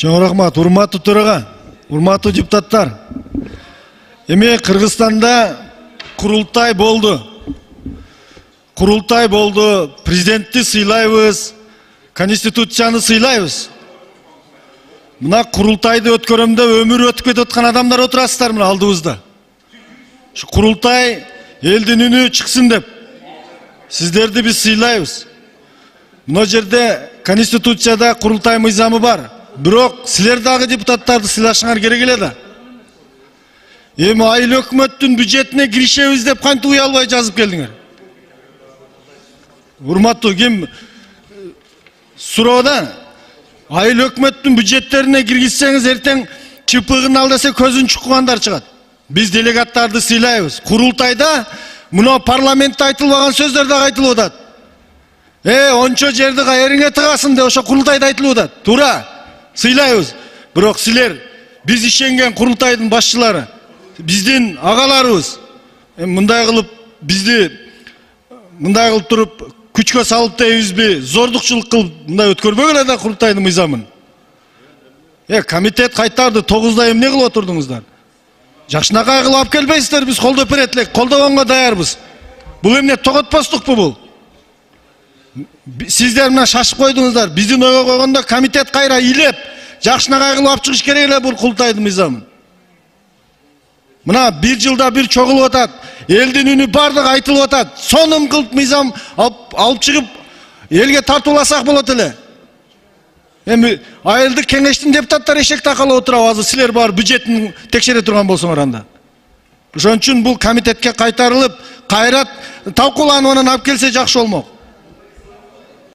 Чоң рахмат, урматтуу төрага, урматтуу депутаттар. Эми Кыргызстанда курултай болду. Президентти сыйлайбыз, конституцияны сыйлайбыз. Мына курултайды өткөрөмдө өмүр өтүп кетип аткан адамдар отурасыздар мына алдыбызда. Şu курултай элдин үнү чыксын деп сиздерди биз сыйлайбыз. Мына жерде конституцияда курултай мыйзамы бар. Бирок силер дагы депутаттарды сыйлашыңар керек эле да. Эми айыл өкмөттүн бюджетине киришебиз деп кантип уя албай жазып келдиңер? Урматтуу ким суроода айыл өкмөттүн бюджеттерине киргизсеңиз эртең ЧПГны ал десе көзүн чуккандар чыгат. Биз делегаттарды сыйлайбыз. Курултайда мына парламентте айтылбаган сөздөр дагы айтылып атат. Ончо жерди кайерыңе тыгасың деп ошо курултайда айтылып атат. Туура, сыйлайбыз. Бирок силер биз ишенген курултайдын башчылары, биздин агаларыбыз мындай кылып бизди мындай кылып туруп күчкө салып дейбизби, зордукчулук кылып мындай өткөрбөгүлө да курултайдын мыйзамын. Комитет кайтарды 9-да эмне кылып отурдуңуздар? Жакшынакай кылып алып келбейсиздер, биз колдоп берет элек, колдогонго даярбыз. Бул эмне тоготпостукпу бул? Сиздер мына шашып койдуңуздар. Биздин ойго койгондо комитет кайра илеп, жакшынакай кылып алып чыгыш керек эле бул курултайдын мыйзамын. Мына бир жылда бир чогулуп атат, элдин үнү бардыгы айтылып атат. Сонун кылып мыйзам алып чыгып элге тартууласак болот эле. Эми айылдык кеңештин депутаттары эшек такалап отурабы, азыр силер бар бюджетин текшере турган болсоңор анда. Ошон үчүн бул комитетке кайтарылып, кайра талкууланып анан алып келсе жакшы болмок.